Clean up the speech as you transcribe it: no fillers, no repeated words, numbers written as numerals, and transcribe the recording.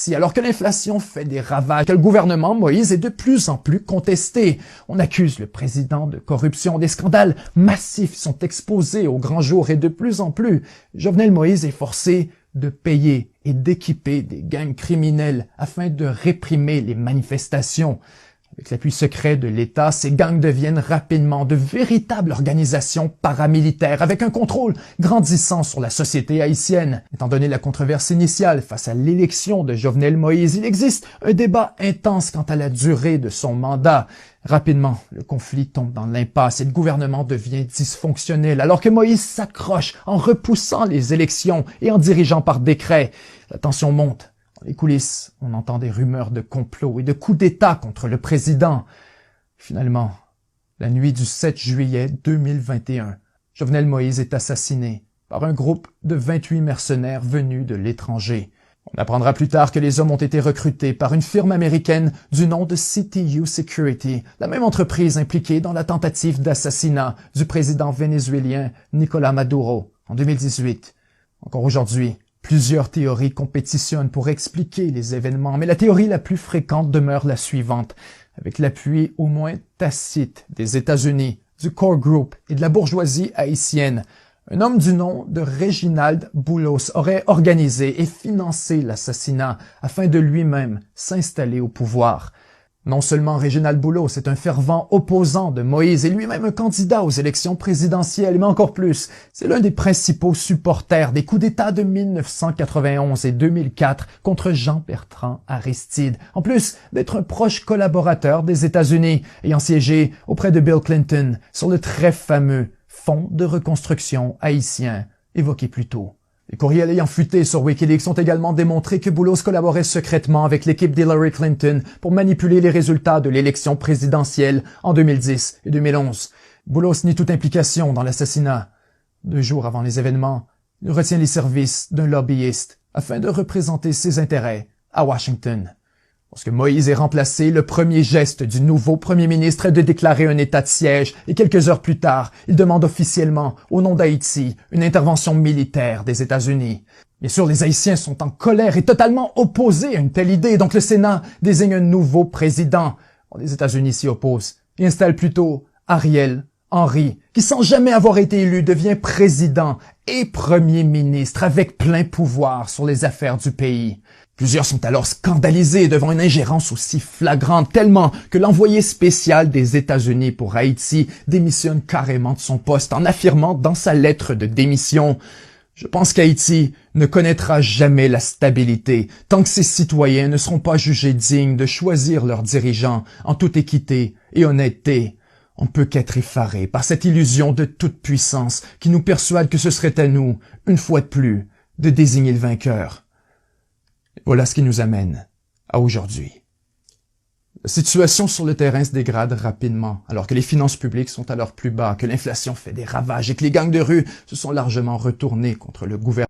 Haïti, alors que l'inflation fait des ravages, que le gouvernement Moïse est de plus en plus contesté. On accuse le président de corruption, des scandales massifs sont exposés au grand jour et de plus en plus, Jovenel Moïse est forcé de payer et d'équiper des gangs criminels afin de réprimer les manifestations. Avec l'appui secret de l'État, ces gangs deviennent rapidement de véritables organisations paramilitaires avec un contrôle grandissant sur la société haïtienne. Étant donné la controverse initiale face à l'élection de Jovenel Moïse, il existe un débat intense quant à la durée de son mandat. Rapidement, le conflit tombe dans l'impasse et le gouvernement devient dysfonctionnel alors que Moïse s'accroche en repoussant les élections et en dirigeant par décret. La tension monte. Dans les coulisses, on entend des rumeurs de complot et de coups d'État contre le président. Finalement, la nuit du 7 juillet 2021, Jovenel Moïse est assassiné par un groupe de 28 mercenaires venus de l'étranger. On apprendra plus tard que les hommes ont été recrutés par une firme américaine du nom de CTU Security, la même entreprise impliquée dans la tentative d'assassinat du président vénézuélien Nicolás Maduro en 2018. Encore aujourd'hui, plusieurs théories compétitionnent pour expliquer les événements, mais la théorie la plus fréquente demeure la suivante. Avec l'appui au moins tacite des États-Unis, du Core Group et de la bourgeoisie haïtienne, un homme du nom de Réginald Boulos aurait organisé et financé l'assassinat afin de lui-même s'installer au pouvoir. Non seulement Réginald Boulos est un fervent opposant de Moïse et lui-même un candidat aux élections présidentielles, mais encore plus, c'est l'un des principaux supporters des coups d'État de 1991 et 2004 contre Jean-Bertrand Aristide, en plus d'être un proche collaborateur des États-Unis, ayant siégé auprès de Bill Clinton sur le très fameux Fonds de reconstruction haïtien évoqué plus tôt. Les courriels ayant fuité sur Wikileaks ont également démontré que Boulos collaborait secrètement avec l'équipe d'Hillary Clinton pour manipuler les résultats de l'élection présidentielle en 2010 et 2011. Boulos nie toute implication dans l'assassinat. 2 jours avant les événements, il retient les services d'un lobbyiste afin de représenter ses intérêts à Washington. Lorsque Moïse est remplacé, le premier geste du nouveau premier ministre est de déclarer un état de siège et quelques heures plus tard, il demande officiellement, au nom d'Haïti, une intervention militaire des États-Unis. Bien sûr, les Haïtiens sont en colère et totalement opposés à une telle idée, donc le Sénat désigne un nouveau président. Les États-Unis s'y opposent et installent plutôt Ariel Henry, qui sans jamais avoir été élu devient président et premier ministre avec plein pouvoir sur les affaires du pays. Plusieurs sont alors scandalisés devant une ingérence aussi flagrante, tellement que l'envoyé spécial des États-Unis pour Haïti démissionne carrément de son poste en affirmant dans sa lettre de démission « Je pense qu'Haïti ne connaîtra jamais la stabilité tant que ses citoyens ne seront pas jugés dignes de choisir leurs dirigeants en toute équité et honnêteté. » On ne peut qu'être effaré par cette illusion de toute puissance qui nous persuade que ce serait à nous, une fois de plus, de désigner le vainqueur. Et voilà ce qui nous amène à aujourd'hui. La situation sur le terrain se dégrade rapidement, alors que les finances publiques sont à leur plus bas, que l'inflation fait des ravages et que les gangs de rue se sont largement retournés contre le gouvernement.